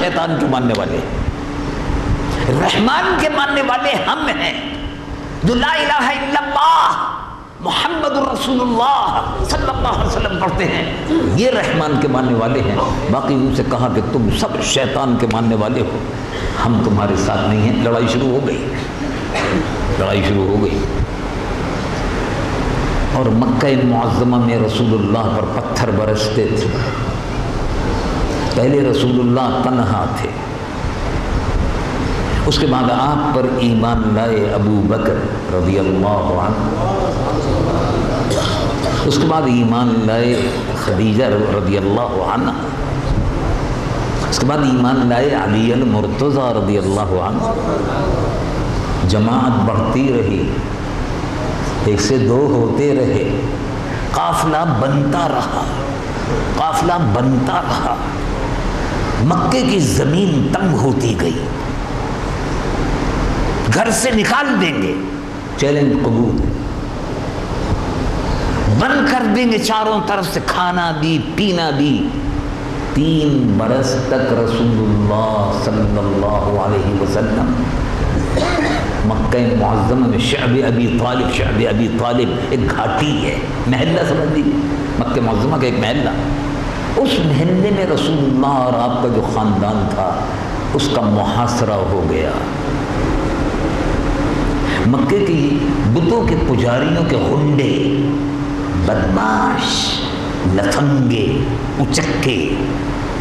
شیطان کے ماننے والے ہیں، رحمان کے ماننے والے ہم ہیں جو لا الہ الا اللہ محمد الرسول اللہ صلی اللہ علیہ وسلم پڑھتے ہیں، یہ رحمان کے ماننے والے ہیں۔ باقی ان سے کہا کہ تم سب شیطان کے ماننے والے ہو، ہم تمہارے ساتھ نہیں ہیں۔ لڑائی شروع ہو گئی، لڑائی شروع ہو گئی، اور مکہ معظمہ میں رسول اللہ پر پتھر برستے تھے۔ پہلے رسول اللہ تنہا تھے، اس کے بعد آپ پر ایمان لائے ابو بکر رضی اللہ عنہ، اس کے بعد ایمان لائے خدیجہ رضی اللہ عنہ، اس کے بعد ایمان لائے علی المرتضیٰ رضی اللہ عنہ۔ جماعت بڑھتی رہی، ایک سے دو ہوتے رہے، قافلہ بنتا رہا، قافلہ بنتا رہا، مکے کی زمین تنگ ہوتی گئی۔ گھر سے نکال دیں گے، چیلنج قبول، بند کر دیں گے چاروں طرف سے، کھانا بھی پینا بھی۔ 3 برس تک رسول اللہ صلی اللہ علیہ وسلم مکہ معظمہ میں شعب ابی طالب، شعب ابی طالب ایک گھاٹی ہے، محلہ سمجھ لیجیے، مکہ معظمہ کا ایک محلہ، اس محلے میں رسول اللہ اور آپ کا جو خاندان تھا اس کا محاصرہ ہو گیا۔ مکے کی بتوں کے پجاریوں کے ہنڈے، بدماش، لفنگے، اچکے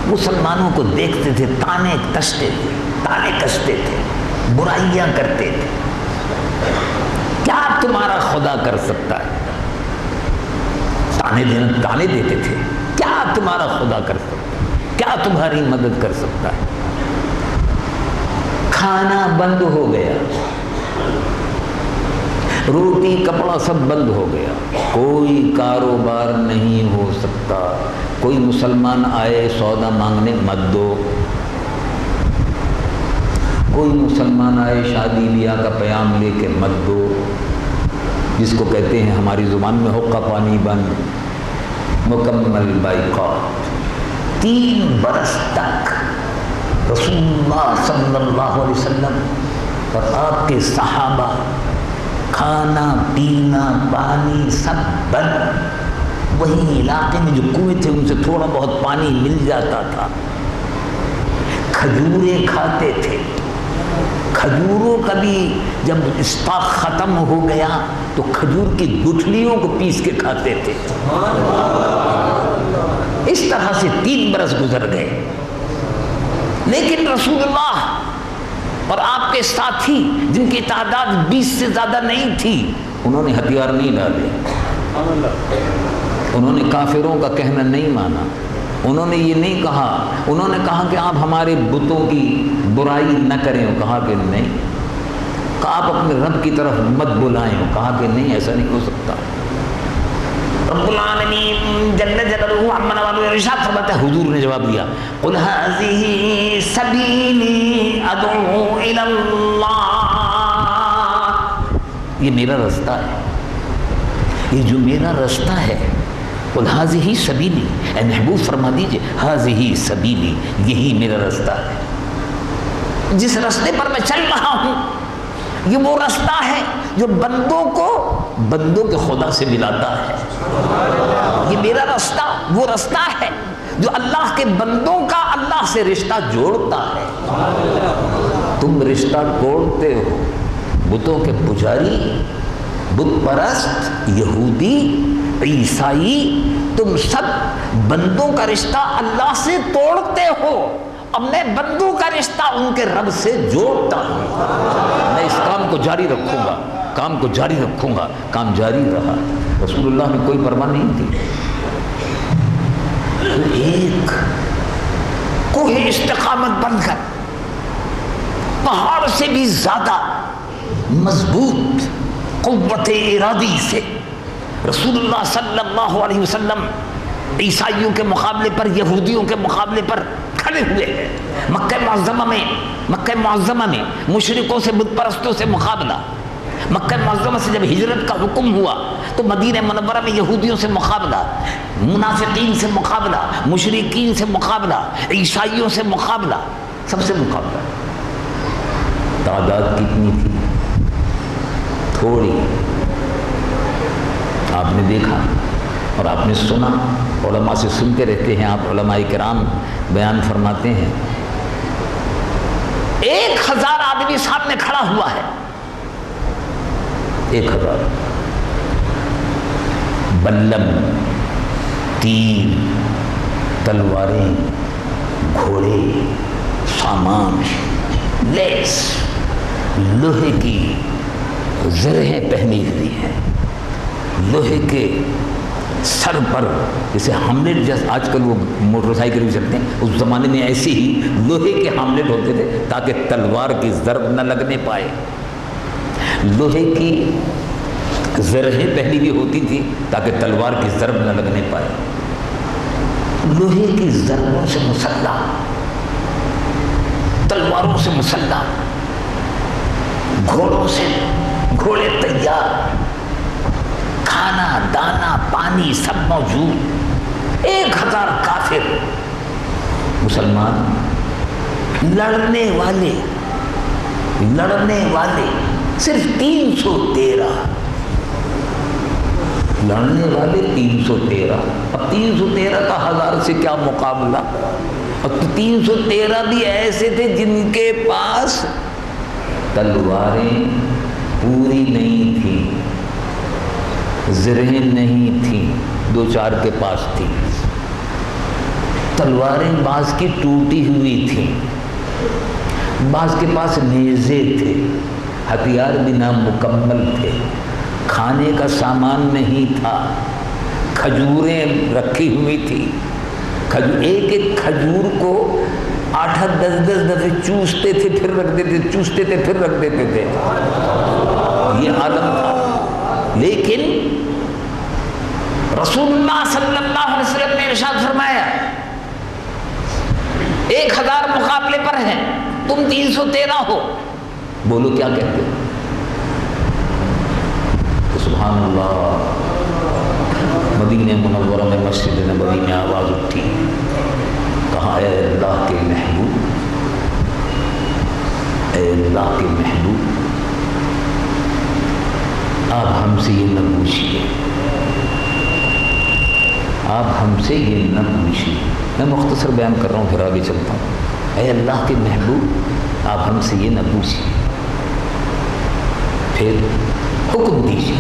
مسلمانوں کو دیکھتے تھے، تانے کستے تھے، تانے کستے تھے، برائیاں کرتے تھے۔ کیا تمہارا خدا کر سکتا ہے؟ تانے دیتے تھے، کیا تمہارا خدا کر سکتا ہے؟ کیا تمہاری مدد کر سکتا ہے؟ کھانا بند ہو گیا، روٹی کپڑا سب بند ہو گیا، کوئی کاروبار نہیں ہو سکتا۔ کوئی مسلمان آئے سودا مانگنے مت دو، کوئی مسلمان آئے شادی بیاہ کا پیام لے کے مت دو، جس کو کہتے ہیں ہماری زبان میں حقہ پانی بند، مکمل بائیکاٹ۔ 3 برس تک رسول اللہ صلی اللہ علیہ وسلم اور آپ کے صحابہ کھانا پینا پانی سب بند۔ وہی علاقے میں جو کنویں تھے ان سے تھوڑا بہت پانی مل جاتا تھا، کھجوریں کھاتے تھے، کھجوروں کا بھی جب اسٹاک ختم ہو گیا تو کھجور کی گٹھلیوں کو پیس کے کھاتے تھے۔ اس طرح سے 3 برس گزر گئے، لیکن رسول اللہ اور آپ کے ساتھی جن کی تعداد 20 سے زیادہ نہیں تھی، انہوں نے ہتھیار نہیں ڈالے، انہوں نے کافروں کا کہنا نہیں مانا، انہوں نے یہ نہیں کہا، انہوں نے کہا کہ آپ ہمارے بتوں کی برائی نہ کریں، کہا کہ نہیں، کہا آپ اپنے رب کی طرف مت بلائیں، کہا کہ نہیں ایسا نہیں ہو سکتا۔ رب العالمین جل جلالہ عمن والو ارشاد فرماتا ہے، حضور نے جواب دیا، قل هذه سبیلی ادعو الی اللہ، یہ میرا رستہ ہے، یہ جو میرا رستہ ہے، قل هذه سبیلی، اے محبوب فرما دیجئے هذه سبیلی، یہی میرا رستہ ہے، جس رستے پر میں چل رہا ہوں یہ وہ رستہ ہے جو بندوں کو بندوں کے خدا سے ملاتا ہے۔ یہ میرا رستہ وہ رستہ ہے جو اللہ کے بندوں کا اللہ سے رشتہ جوڑتا ہے۔ تم رشتہ توڑتے ہو، بتوں کے پجاری، بت پرست، یہودی، عیسائی، تم سب بندوں کا رشتہ اللہ سے توڑتے ہو، اب میں بندوں کا رشتہ ان کے رب سے جوڑتا ہوں۔ میں اس کام کو جاری رکھوں گا، کام کو جاری رکھوں گا، کام جاری رہا۔ رسول اللہ میں کوئی پرواہ نہیں تھی۔ ایک کوہ استقامت بن کر پہاڑ سے بھی زیادہ مضبوط قوت ارادی سے رسول اللہ صلی اللہ علیہ وسلم عیسائیوں کے مقابلے پر، یہودیوں کے مقابلے پر کھڑے ہوئے ہیں۔ مکہ معظمہ میں مشرکوں سے، بت پرستوں سے مقابلہ، مکہ معظمہ سے جب ہجرت کا حکم ہوا تو مدینہ منورہ میں یہودیوں سے مقابلہ، منافقین سے مقابلہ، مشرکین سے مقابلہ، عیسائیوں سے مقابلہ۔ سب سے مقابلہ. تعداد کتنی تھی؟ تھوڑی. آپ نے دیکھا اور آپ نے سنا، علماء سے سنتے رہتے ہیں آپ، علماء کرام بیان فرماتے ہیں 1000 آدمی سامنے کھڑا ہوا ہے. 1000 بلم، تیر، تلواریں، گھوڑے، سامان، لیس، لوہے کی زرہیں پہنی ہوئی ہیں، لوہے کے سر پر جیسے ہیملیٹ، جیسے آج کل وہ موٹر سائیکل بھی چلتے ہیں، اس زمانے میں ایسے ہی لوہے کے ہیملیٹ ہوتے تھے تاکہ تلوار کی ضرب نہ لگنے پائے. لوہے کی زرہیں پہنی ہوئی ہوتی تھی تاکہ تلوار کی ضرب نہ لگنے پائے. لوہے کی ضربوں سے مسلح، تلواروں سے مسلح، گھوڑوں سے گھوڑے تیار، کھانا دانا پانی سب موجود. 1000 کافر. مسلمان لڑنے والے صرف 313. لڑنے والے 313. اب 313 کا 1000 سے کیا مقابلہ؟ اور 313 بھی ایسے تھے جن کے پاس تلواریں پوری نہیں تھیں، زرہیں نہیں تھیں، 2-4 کے پاس تھی. تلواریں بعض کی ٹوٹی ہوئی تھیں، بعض کے پاس نیزے تھے، ہتھیار بھی نامکمل تھے، کھانے کا سامان نہیں تھا، کھجوریں رکھی ہوئی تھی. ایک کھجور کو 8-10 دفعے چوستے تھے پھر رکھ دیتے، چوستے تھے پھر رکھ دیتے تھے. یہ عالم تھا. لیکن رسول اللہ صلی اللہ علیہ وسلم نے ارشاد فرمایا 1000 مقابلے پر ہیں، تم 313 ہو. بولو کیا کہتے ہو؟ سبحان اللہ. مدینہ منورہ میں مسجد نبوی میں آواز اٹھی، کہا اے اللہ کے محبوب، اے اللہ کے محبوب، آپ ہم سے یہ نہ پوچھیے، آپ ہم سے یہ نہ پوچھیے. میں مختصر بیان کر رہا ہوں پھر آگے چلتا ہوں. اے اللہ کے محبوب، آپ ہم سے یہ نہ پوچھیے، پھر حکم دیجیے،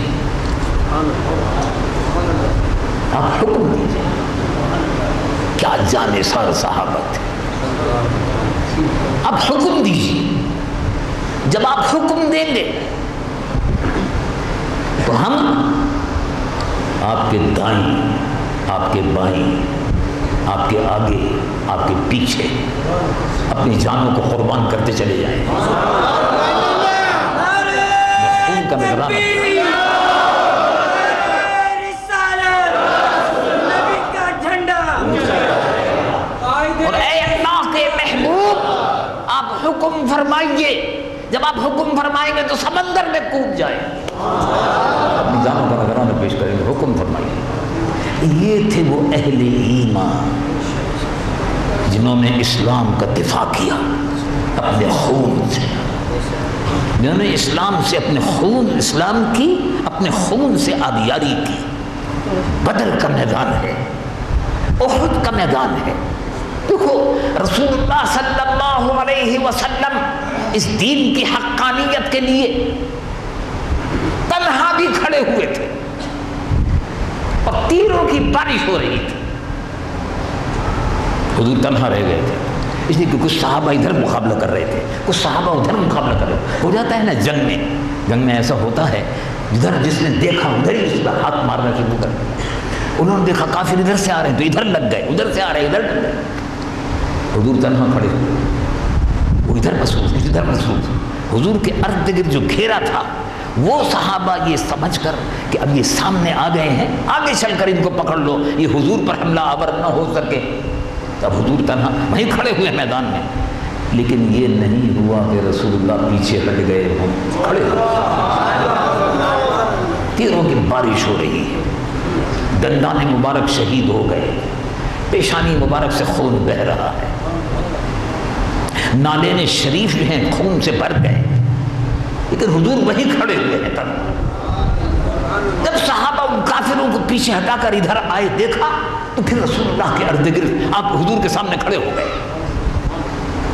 آپ حکم دیجیے. کیا جانثار صحابت ہے. آپ حکم دیجیے. جب آپ حکم دیں گے تو ہم آپ کے دائیں، آپ کے بائیں، آپ کے آگے، آپ کے پیچھے اپنی جانوں کو قربان کرتے چلے جائیں. خون کا نظرانہ. اور اے اللہ کے محبوب، آپ حکم فرمائیے. جب آپ حکم فرمائیں گے تو سمندر میں کود جائیں. اپنی جانوں کا نظرانہ پیش کریں گے. حکم فرمائیے. یہ تھے وہ اہل ایمان جنہوں نے اسلام کا دفاع کیا اپنے خون سے، جنہوں نے اسلام سے اپنے خون، اسلام کی اپنے خون سے آبیاری کی. بدر کا میدان ہے، احد کا میدان ہے. دیکھو رسول اللہ صلی اللہ علیہ وسلم اس دین کی حقانیت کے لیے تنہا بھی کھڑے ہوئے تھے اور تیروں کی بارش ہو رہی تھی. حضور تنہا رہ گئے تھے، اس لیے کہ کچھ صحابہ ادھر مقابلہ کر رہے تھے، کچھ صحابہ ادھر مقابلہ کر رہے تھے. ہو جاتا ہے نا جنگ میں ایسا ہوتا ہے، ادھر جس نے دیکھا ادھر ہی اس پر ہاتھ مارنا شروع کر دیا. انہوں نے دیکھا کافر ادھر سے آ رہے ہیں تو ادھر لگ گئے، ادھر سے آ رہے ہیں ادھر لگ گئے. حضور تنہا کھڑے ہوئے، وہ ادھر مصروف، ادھر مصروف. حضور کے ارد گرد جو گھیرا تھا وہ صحابہ یہ سمجھ کر کہ اب یہ سامنے آ گئے ہیں، آگے چل کر ان کو پکڑ لو، یہ حضور پر حملہ آور نہ ہو سکے. اب حضور تنہا وہیں کھڑے ہوئے میدان میں. لیکن یہ نہیں ہوا کہ رسول اللہ پیچھے ہٹ گئے ہوں، کھڑے ہوئے. تیروں کی بارش ہو رہی ہے، دندان مبارک شہید ہو گئے، پیشانی مبارک سے خون بہہ رہا ہے. نالین شریف جو ہیں خون سے بھر گئے، لیکن حضور وہیں کھڑے ہوئے ہیں تب. جب صحابہ ان کافروں کو پیچھے ہٹا کر ادھر آئے دیکھا تو پھر رسول اللہ کے ارد گرد آپ حضور کے سامنے کھڑے ہو گئے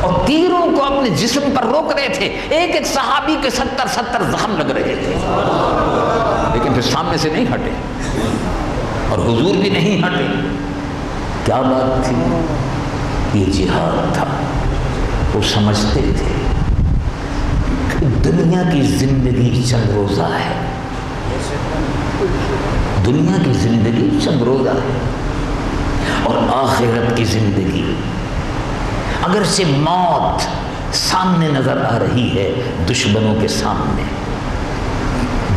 اور تیروں کو اپنے جسم پر روک رہے تھے. ایک ایک صحابی کے 70 زخم لگ رہے تھے، لیکن پھر سامنے سے نہیں ہٹے اور حضور بھی نہیں ہٹے. کیا بات تھی؟ یہ جہاد تھا. وہ سمجھتے تھے کہ دنیا کی زندگی چند روزہ ہے، دنیا کی زندگی چند روزہ ہے، اور آخرت کی زندگی اگر سے موت سامنے نظر آ رہی ہے، دشمنوں کے سامنے،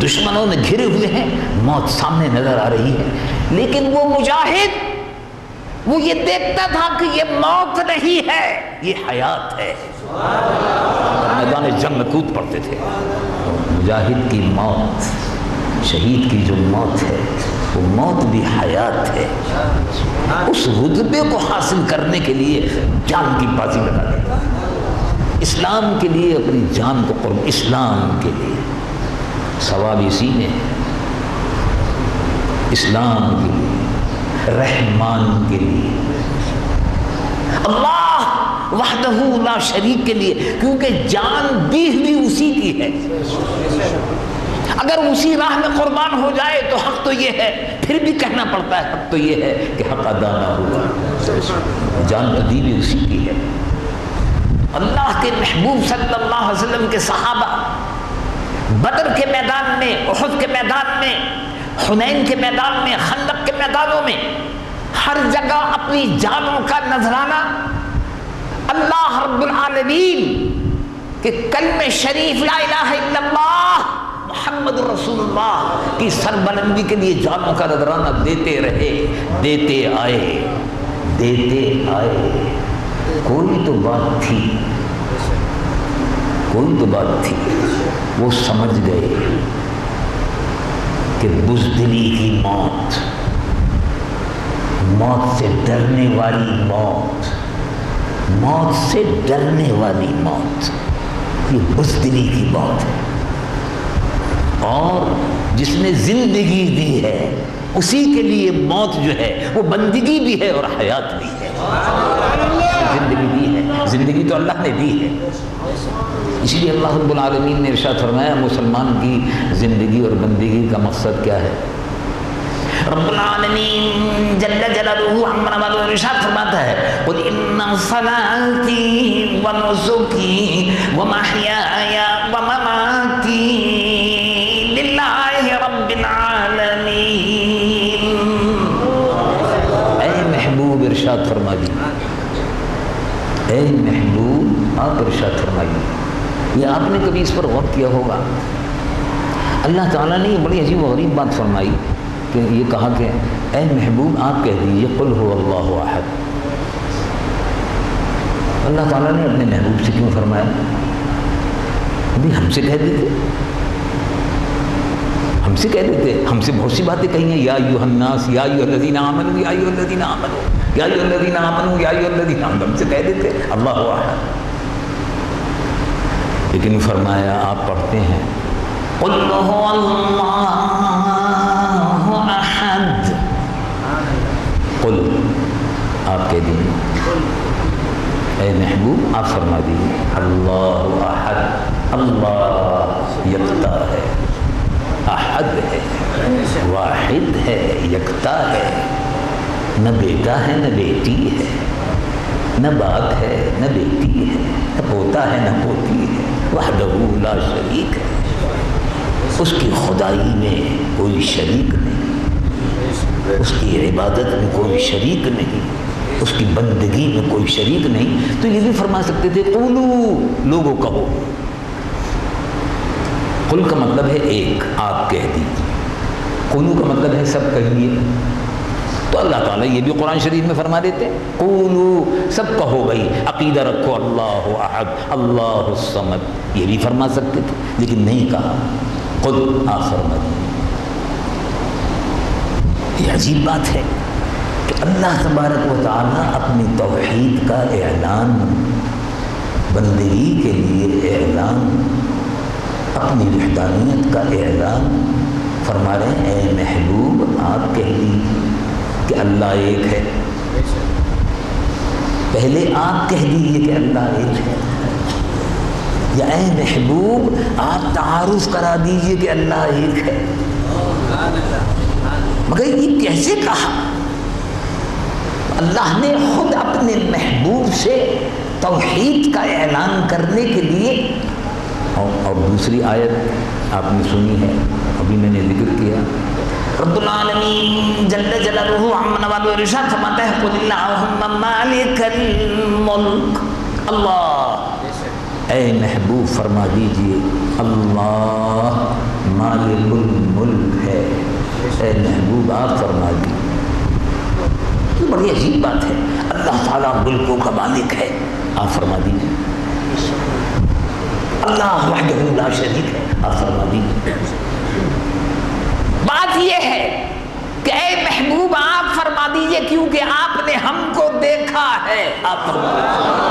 دشمنوں نے گھرے ہوئے ہیں، موت سامنے نظر آ رہی ہے، لیکن وہ مجاہد وہ یہ دیکھتا تھا کہ یہ موت نہیں ہے، یہ حیات ہے. میدان جنگ میں کود پڑتے تھے. مجاہد کی موت، شہید کی جو موت ہے، وہ موت بھی حیات ہے. اس رتبے کو حاصل کرنے کے لیے جان کی بازی لگا دیتا، اسلام کے لیے اپنی جان کو قرب، اسلام کے لیے ثواب اسی میں، اسلام کے لیے، رحمان کے لیے، اللہ وحدہ لا شریک کے لیے، کیونکہ جان بھی اسی کی ہے. اگر اسی راہ میں قربان ہو جائے تو حق تو یہ ہے، پھر بھی کہنا پڑتا ہے حق تو یہ ہے کہ حق ادا نہ ہوا. جان تو دی بھی اسی کی ہے. اللہ کے محبوب صلی اللہ علیہ وسلم کے صحابہ بدر کے میدان میں، احد کے میدان میں، حنین کے میدان میں، خندق کے میدانوں میں، ہر جگہ اپنی جانوں کا نذرانہ اللہ رب العالمین کہ کلمہ شریف لا الہ الا اللہ محمد رسول اللہ کی سربلندی کے لیے جانوں کا نذرانہ دیتے رہے، دیتے آئے، دیتے آئے. کوئی تو بات تھی، کوئی تو بات تھی. وہ سمجھ گئے کہ بزدلی کی موت، موت سے ڈرنے والی موت، موت سے ڈرنے والی موت، یہ بزدلی کی موت ہے. اور جس نے زندگی دی ہے اسی کے لیے موت جو ہے وہ بندگی بھی ہے اور حیات بھی ہے. زندگی دی ہے، زندگی تو اللہ نے دی ہے. اس لیے اللہ رب العالمین نے ارشاد فرمایا مسلمان کی زندگی اور بندگی کا مقصد کیا ہے. رب العالمین جل جلالہ عما بعد ارشاد فرماتا ہے قل ان صلاتی و نسکی و محیای و مماتی للہ رب العالمین. اے محبوب ارشاد فرما دیجیے، اے محبوب آپ ارشاد فرمائیے. یہ آپ نے کبھی اس پر غور کیا ہوگا؟ اللہ تعالیٰ نے یہ بڑی عجیب و غریب بات فرمائی کہ یہ کہا کہ اے محبوب آپ کہہ دیجیے قل هو اللہ احد. اللہ تعالیٰ نے اپنے محبوب سے کیوں فرمایا؟ ہم سے کہہ دیتے، ہم سے کہہ دیتے، ہم سے بہت سی باتیں کہی ہیں، یا ایھا الناس یا ایھا الذین آمنوا یا ایھا الذین آمنوا یا ایھا الذین آمنوا یا ایھا الذین آمنوا، ہم سے کہہ دیتے اللہ احد. لیکن فرمایا آپ پڑھتے ہیں قل هو اللہ احد. قل آپ کہہ دیجیے، اے محبوب آپ فرما دیجیے اللہ احد، اللہ یکتا ہے، احد ہے، واحد ہے، یکتا ہے، نہ بیٹا ہے نہ بیٹی ہے، نہ باپ ہے نہ بیٹی ہے، نہ پوتا ہے نہ پوتی ہے، وحدہ لا شریک ہے. اس کی خدائی میں کوئی شریک نہیں، اس کی عبادت میں کوئی شریک نہیں، اس کی بندگی میں کوئی شریک نہیں. تو یہ بھی فرما سکتے تھے قولو، لوگوں کہو. قل کا مطلب ہے ایک، آپ کہہ دیجیے. قولو کا مطلب ہے سب کہیے. تو اللہ تعالیٰ یہ بھی قرآن شریف میں فرما دیتے قولو، سب کہو بھائی، عقیدہ رکھو اللہ احد اللہ الصمد، یہ بھی فرما سکتے تھے لیکن نہیں کہا قل آپ فرما دیجیے. یہ عجیب بات ہے کہ اللہ تبارک و تعالیٰ اپنی توحید کا اعلان بندگی کے لیے اعلان، اپنی وحدانیت کا اعلان فرما رہے ہیں، اے محبوب آپ کہہ دیجیے کہ اللہ ایک ہے۔ پہلے آپ کہہ دیجیے کہ اللہ ایک ہے، یا اے محبوب آپ تعارف کرا دیجیے کہ اللہ ایک ہے۔ مگر یہ کیسے کہا؟ اللہ نے خود اپنے محبوب سے توحید کا اعلان کرنے کے لیے، اور دوسری آیت آپ نے سنی ہے، ابھی میں نے ذکر کیا، رب العالمین جل جلالہ عم نوالہ ارشاد فرماتا ہے قل اللہم مالک الملک، اللہ، اے محبوب فرما دیجئے اللہ مالک الملک ہے۔ اے محبوب آپ فرما دیجئے، یہ بڑی عجیب بات ہے، اللہ تعالیٰ ملکوں کا مالک ہے، آپ فرما دیجئے اللہ وحدہ لا شریک ہے، آپ فرما دیجئے۔ بات یہ ہے کہ اے محبوب آپ فرما دیجئے کیونکہ آپ نے ہم کو دیکھا ہے، آپ فرما دیجئے۔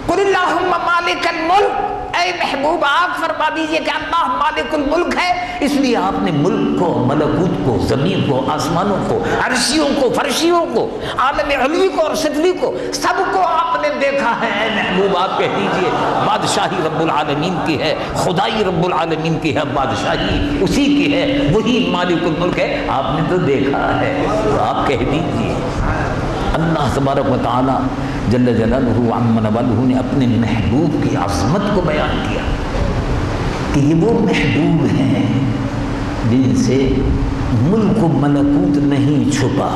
قل اللہم مالک الملک، اے محبوب آپ فرما دیجئے کہ اللہ مالک الملک ہے، اس لیے آپ نے ملک کو، ملکوت کو، زمین کو، آسمانوں کو، عرشیوں کو، فرشیوں کو، عالم علوی کو اور سفلی کو، سب کو آپ نے دیکھا ہے۔ اے محبوب آپ کہہ دیجئے بادشاہی رب العالمین کی ہے، خدائی رب العالمین کی ہے، بادشاہی اسی کی ہے، وہی مالک الملک ہے، آپ نے تو دیکھا ہے، تو آپ کہہ دیجئے۔ اللہ تبارک و تعالی جل جلالہ عم نوالہ نے اپنے محبوب کی عظمت کو بیان کیا کہ یہ وہ محبوب ہیں جن سے ملک و ملکوت نہیں چھپا،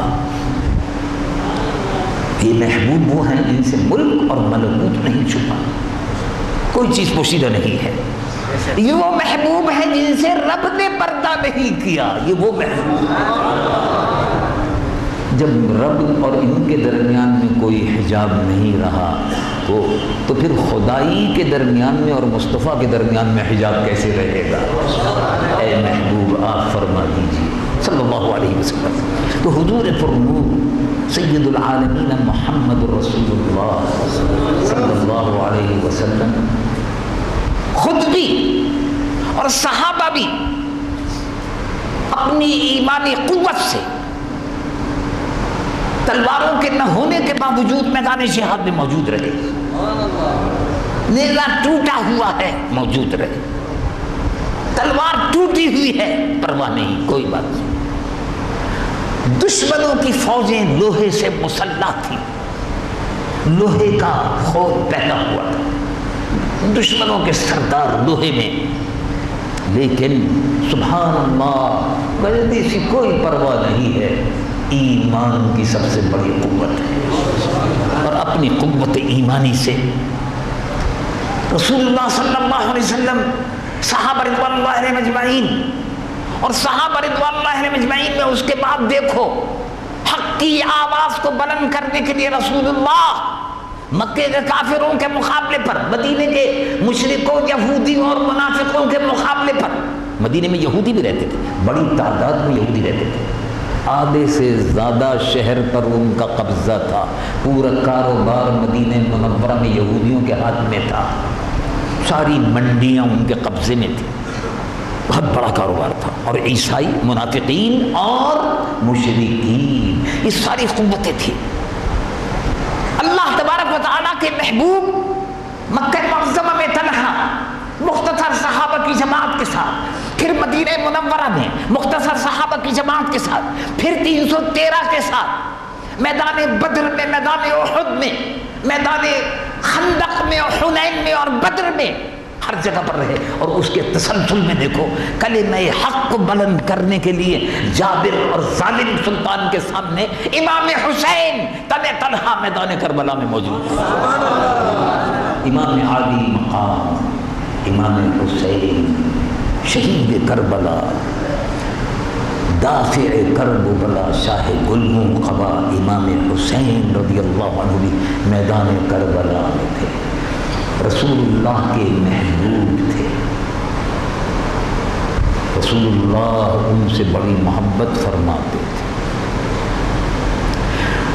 یہ محبوب وہ ہیں جن سے ملک اور ملکوت نہیں چھپا، کوئی چیز پوشیدہ نہیں ہے، یہ وہ محبوب ہیں جن سے رب نے پردہ نہیں کیا، یہ وہ محبوب۔ جب رب اور ان کے درمیان میں کوئی حجاب نہیں رہا تو پھر خدائی کے درمیان میں اور مصطفیٰ کے درمیان میں حجاب کیسے رہے گا؟ اے محبوب آپ فرما دیجیے صلی اللہ علیہ وسلم۔ تو حضور پرنور سید العالمین محمد رسول اللہ صلی اللہ علیہ وسلم خود بھی اور صحابہ بھی اپنی ایمانی قوت سے تلواروں کے نہ ہونے کے باوجود میدان جہاد میں موجود رہے، نیزہ ٹوٹا ہوا ہے موجود رہے، تلوار ٹوٹی ہوئی ہے پرواہ نہیں، کوئی بات نہیں۔ دشمنوں کی فوجیں لوہے سے مسلح تھیں، لوہے کا خوف پیدا ہوا تھا، دشمنوں کے سردار لوہے میں، لیکن سبحان اللہ غلطی سی کوئی پرواہ نہیں ہے، ایمان کی سب سے بڑی قوت ہے، اور اپنی قوت ایمانی سے رسول اللہ صلی اللہ علیہ وسلم صحابہ رضوان اللہ علیہم اجمعین اور صحابہ رضوان اللہ علیہم اجمعین میں اس کے بعد دیکھو حق کی آواز کو بلند کرنے کے لیے رسول اللہ مکے کے کافروں کے مقابلے پر، مدینے کے مشرکوں، یہودیوں اور منافقوں کے مقابلے پر، مدینے میں یہودی بھی رہتے تھے، بڑی تعداد میں یہودی رہتے تھے، آدھے سے زیادہ شہر پر ان کا قبضہ تھا، پورا کاروبار مدینہ منورہ میں یہودیوں کے ہاتھ میں تھا، ساری منڈیاں ان کے قبضے میں تھی، بہت بڑا کاروبار تھا، اور عیسائی، منافقین اور مشرکین، یہ ساری قوتیں تھیں۔ اللہ تبارک و تعالیٰ کے محبوب مکہ معظمہ میں تنہا مختصر صحابہ کی جماعت کے ساتھ، پھر مدینہ منورہ میں مختصر صحابہ کی جماعت کے ساتھ، پھر 313 کے ساتھ میدان بدر میں، میدان احد میں، میدان خندق میں اور حنین میں اور بدر میں، ہر جگہ پر رہے، اور اس کے تسلسل میں دیکھو کلمہ حق کو بلند کرنے کے لیے جابر اور ظالم سلطان کے سامنے امام حسین تنہا میدان کربلا میں موجود، امام عالی مقام امام حسین شہید کربلا، دافع کرب و بلا، شاہ گلوں قبا، امام حسین رضی اللہ عنہ بھی میدان کربلا میں تھے، رسول اللہ کے محبوب تھے، رسول اللہ ان سے بڑی محبت فرماتے تھے،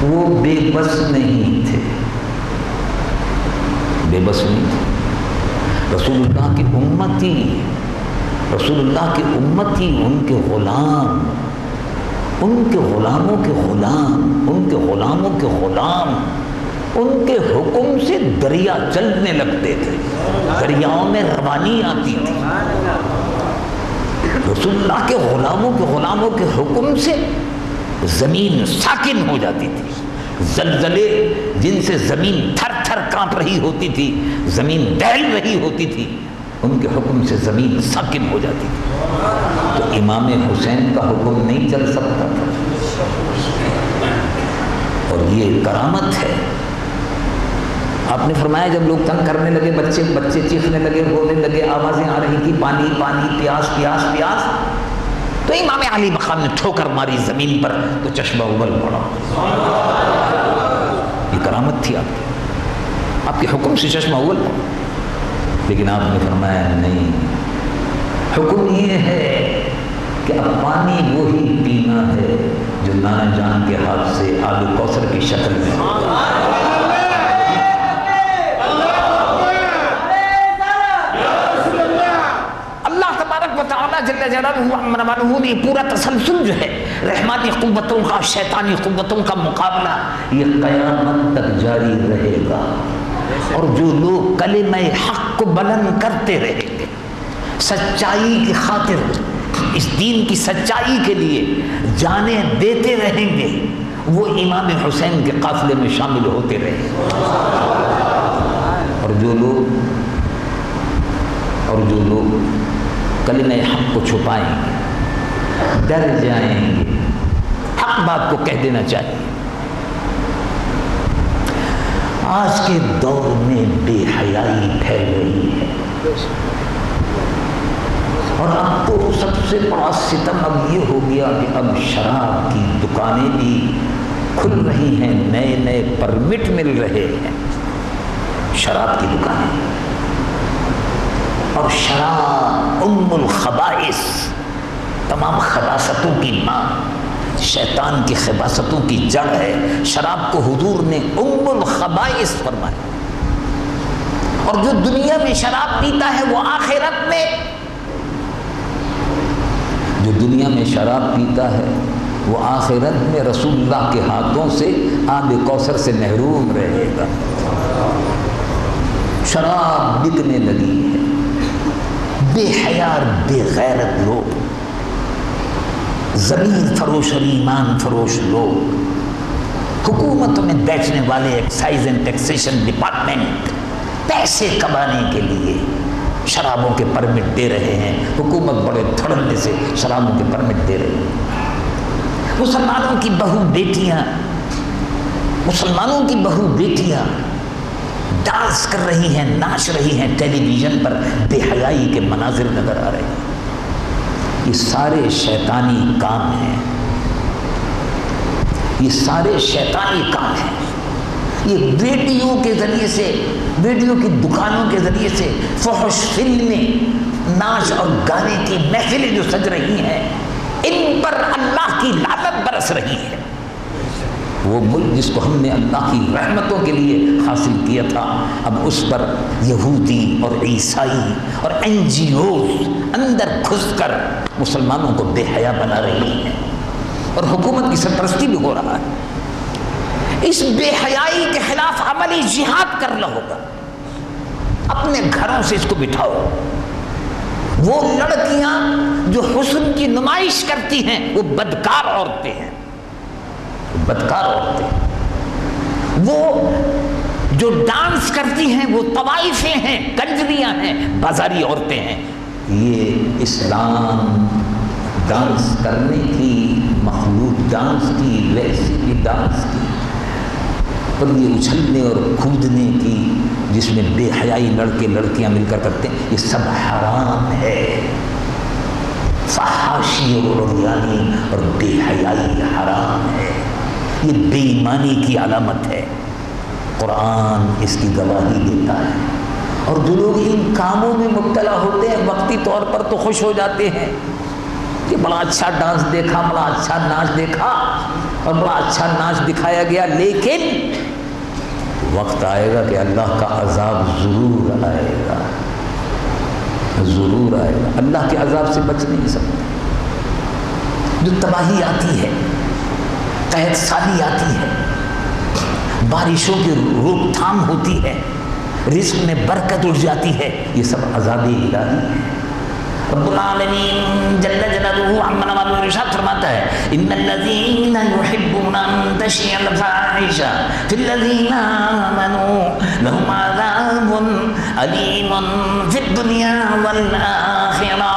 وہ بے بس نہیں تھے، بے بس نہیں تھے۔ رسول اللہ کی امتی، رسول اللہ کی امتی، ان کے غلام، ان کے غلاموں کے غلام، ان کے غلاموں کے غلام، ان کے حکم سے دریا چلنے لگتے تھے، دریاؤں میں روانی آتی تھی۔ رسول اللہ کے غلاموں کے حکم سے زمین ساکن ہو جاتی تھی، زلزلے جن سے زمین تھر تھر کانپ رہی ہوتی تھی، زمین دہل رہی ہوتی تھی، ان کے حکم سے زمین ساکن ہو جاتی تھی۔ تو امام حسین کا حکم نہیں چل سکتا تھا، اور یہ کرامت ہے۔ آپ نے فرمایا جب لوگ تنگ کرنے لگے، بچے چیخنے لگے، رونے لگے، آوازیں آ رہی تھی، پانی پانی، پیاس پیاس پیاس، تو امام علی مقام نے ٹھوکر ماری زمین پر تو چشمہ ابل پڑا۔ یہ کرامت تھی آپ کے حکم سے چشمہ ابل پڑا۔ لیکن آپ نے فرمایا نہیں، حکم یہ ہے کہ اب پانی وہی پینا ہے جو نانا جان کے ہاتھ سے آب کوثر کی شکل میں۔ جل جلالہ نے پورا تسلسل جو ہے رحمانی قوتوں کا شیطانی قوتوں کا مقابلہ یہ قیامت تک جاری رہے گا، اور جو لوگ کلمہ حق کو بلند کرتے رہیں گے، سچائی کی خاطر، اس دین کی سچائی کے لیے جانیں دیتے رہیں گے، وہ امام حسین کے قافلے میں شامل ہوتے رہیں گے۔ اور جو لوگ کلمہ حق کو چھپائیں گے، ڈر جائیں گے، حق بات کو کہہ دینا چاہیے۔ آج کے دور میں بے حیائی پھیل رہی ہے، اور اب تو سب سے بڑا ستم اب یہ ہو گیا کہ اب شراب کی دکانیں بھی کھل رہی ہیں، نئے نئے پرمٹ مل رہے ہیں شراب کی دکانیں، اور شراب ام الخبائث، تمام خباثتوں کی ماں، شیطان کی خباثتوں کی جڑ ہے۔ شراب کو حضور نے ام الخبائث فرمایا، اور جو دنیا میں شراب پیتا ہے وہ آخرت میں، جو دنیا میں شراب پیتا ہے وہ آخرت میں رسول اللہ کے ہاتھوں سے آب کوثر سے محروم رہے گا۔ شراب بکنے لگی ہے، بے حیا بے غیرت لوگ، زمین فروش اور ایمان فروش لوگ، حکومتوں میں بیٹھنے والے ایکسائز اینڈ ٹیکسیشن ڈپارٹمنٹ پیسے کمانے کے لیے شرابوں کے پرمٹ دے رہے ہیں، حکومت بڑے دھڑلے سے شرابوں کے پرمٹ دے رہی ہے۔ مسلمانوں کی بہو بیٹیاں ڈانس کر رہی ہیں، ناچ رہی ہیں، ٹیلی ویژن پر بے حیائی کے مناظر نظر آ رہے ہیں۔ یہ سارے شیطانی کام ہیں، یہ سارے شیطانی کام ہیں۔ یہ ویڈیو کے ذریعے سے، ویڈیو کی دکانوں کے ذریعے سے فحش فلمیں، ناچ اور گانے کی محفلیں جو سج رہی ہیں، ان پر اللہ کی لعنت برس رہی ہے۔ وہ ملک جس کو ہم نے اللہ کی رحمتوں کے لیے حاصل کیا تھا، اب اس پر یہودی اور عیسائی اور NGOs اندر گھس کر مسلمانوں کو بے حیا بنا رہی ہیں، اور حکومت کی سرپرستی بھی ہو رہا ہے۔ اس بے حیائی کے خلاف عملی جہاد کرنا ہوگا۔ اپنے گھروں سے اس کو بٹھاؤ۔ وہ لڑکیاں جو حسن کی نمائش کرتی ہیں وہ بدکار عورتیں ہیں، بدکار عورتیں۔ وہ جو ڈانس کرتی ہیں وہ طوائفیں ہیں، کنجریاں ہیں، بازاری عورتیں ہیں۔ یہ اسلام ڈانس کرنے کی، مخلوق ڈانس کی، ویسی ڈانس کی، اور یہ اچھلنے اور کودنے کی جس میں بے حیائی لڑکے لڑکیاں مل کر کرتے ہیں، یہ سب حرام ہے۔ فحاشی اور عریانی اور بے حیائی حرام ہے، یہ بے ایمانی کی علامت ہے۔ قرآن اس کی گواہی دیتا ہے، اور جو لوگ ان کاموں میں مبتلا ہوتے ہیں وقتی طور پر تو خوش ہو جاتے ہیں کہ بڑا اچھا ڈانس دیکھا، بڑا اچھا ناچ دیکھا، اور بڑا اچھا ناچ دکھایا گیا، لیکن وقت آئے گا کہ اللہ کا عذاب ضرور آئے گا، ضرور آئے گا۔ اللہ کے عذاب سے بچ نہیں سکتے۔ جو تباہی آتی ہے، قحط سالی آتی ہے، بارشوں کی روک تھام ہوتی ہے، رزق میں برکت اٹھ جاتی ہے، یہ سب عذاب الہی ہے۔ رب العالمین جل جلالہ عما نوالہ ارشاد فرماتا ہے ان الذین یحبون ان تشیع الفاحشہ فی الذین آمنوا لهم عذاب علیم فی الدنیا والآخرہ۔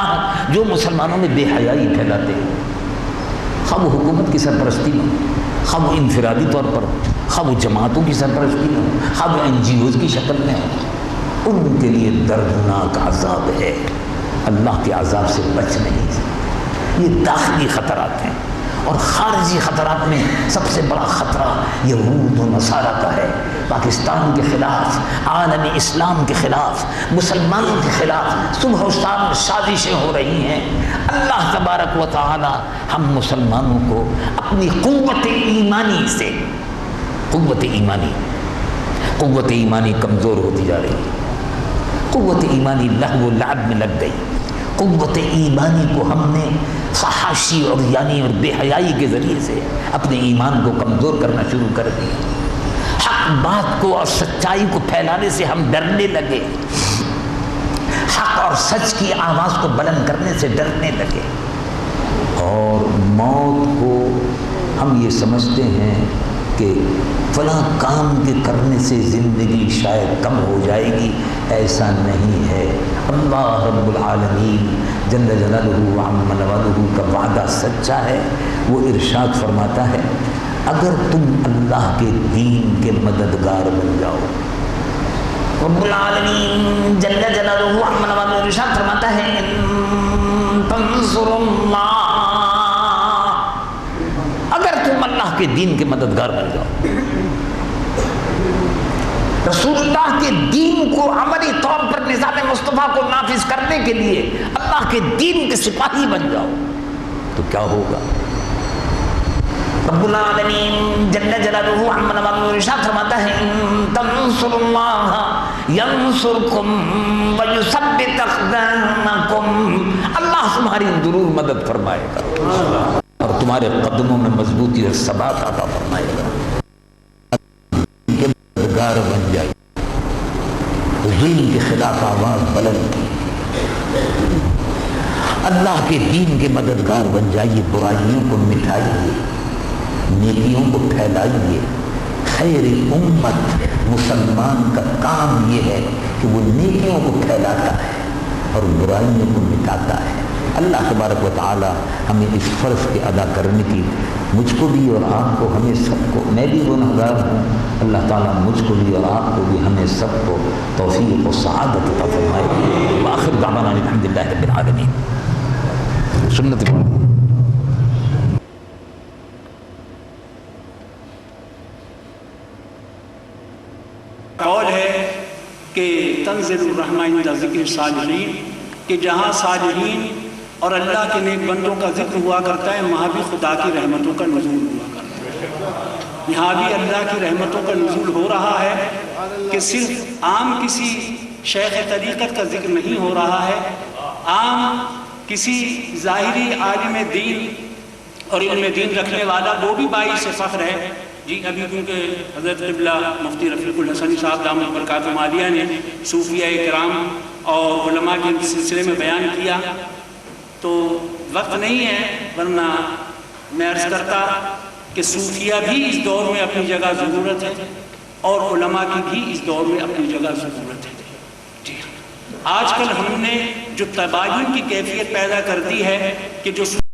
جو مسلمانوں میں بے حیائی پھیلاتے ہیں، خواہ وہ حکومت کی سرپرستی میں، خواہ وہ انفرادی طور پر، خواہ وہ جماعتوں کی سرپرستی میں، خواہ وہ NGOs کی شکل میں، ان کے لیے دردناک عذاب ہے، اللہ کے عذاب سے بچ نہیں سکتے۔ یہ داخلی خطرات ہیں، اور خارجی خطرات میں سب سے بڑا خطرہ یہود و نصارہ کا ہے۔ پاکستان کے خلاف، عالم اسلام کے خلاف، مسلمانوں کے خلاف صبح و شام سازشیں ہو رہی ہیں۔ اللہ تبارک و تعالی ہم مسلمانوں کو اپنی قوت ایمانی کمزور ہوتی جا رہی ہے، قوت ایمانی لہو و لعب میں لگ گئی۔ قوت ایمانی کو ہم نے فحاشی اور یعنی اور بے حیائی کے ذریعے سے اپنے ایمان کو کمزور کرنا شروع کر دیا۔ حق بات کو اور سچائی کو پھیلانے سے ہم ڈرنے لگے، حق اور سچ کی آواز کو بلند کرنے سے ڈرنے لگے، اور موت کو ہم یہ سمجھتے ہیں کہ فلاں کام کے کرنے سے زندگی شاید کم ہو جائے گی۔ ایسا نہیں ہے۔ اللہ رب العالمین جل جلالہ عما نوالہ کا وعدہ سچا ہے۔ وہ ارشاد فرماتا ہے اگر تم اللہ کے دین کے مددگار بن جاؤ، رب العالمین جل جلالہ عما نوالہ ارشاد فرماتا ہے ان تنصروا اللہ، اگر تم اللہ کے دین کے مددگار بن جاؤ، رسول اللہ کے دین کو عملی طور پر نظام مصطفیٰ کو نافذ کرنے کے لیے اللہ کے دین کے سپاہی بن جاؤ، تو کیا ہوگا؟ رب العالمین جل جلالہ عما نوالہ ارشاد فرماتا ہے ان تنصروا اللہ ینصرکم ویثبت اقدامکم، اللہ تمہاری ضرور مدد فرمائے گا اور تمہارے قدموں میں مضبوطی اور ثبات عطا فرمائے گا۔ مددگار بن جائے، ظلم کے خلاف آواز بلند کی، اللہ کے دین کے مددگار بن جائیے، برائیوں کو مٹائیے، نیکیوں کو پھیلائیے۔ خیر امت مسلمان کا کام یہ ہے کہ وہ نیکیوں کو پھیلاتا ہے اور برائیوں کو مٹاتا ہے۔ اللہ تبارک و تعالی ہمیں اس فرض کے ادا کرنے کی، مجھ کو بھی اور آپ کو، ہمیں سب کو، میں بھی گنہگار ہوں، اللہ تعالیٰ مجھ کو بھی اور آپ کو بھی، ہمیں سب کو توفیق و سعادت عطا فرمائے۔ وآخر دعوانا الحمدللہ رب العالمین۔ سنت قول ہے کہ تنزل الرحمہ عند ذکر صالحین، کہ جہاں صالحین اور اللہ کے نیک بندوں کا ذکر ہوا کرتا ہے وہاں بھی خدا کی رحمتوں کا نزول ہوا کرتا ہے۔ یہاں بھی اللہ کی رحمتوں کا نزول ہو رہا ہے کہ صرف عام کسی شیخ طریقت کا ذکر نہیں ہو رہا ہے، عام کسی ظاہری عالم دین اور علم دین رکھنے والا وہ بھی باعث فخر ہے۔ جی ابھی کیونکہ حضرت قبلہ مفتی رفیق الحسنی صاحب دامت برکاتہ عالیہ نے صوفیہ کرام اور علماء کے سلسلے میں بیان کیا، تو وقت نہیں ہے، ورنہ میں عرض کرتا کہ صوفیہ بھی اس دور میں اپنی جگہ ضرورت ہے اور علماء کی بھی اس دور میں اپنی جگہ ضرورت ہے۔ جی آج کل ہم نے جو تباین کی کیفیت پیدا کر دی ہے کہ جو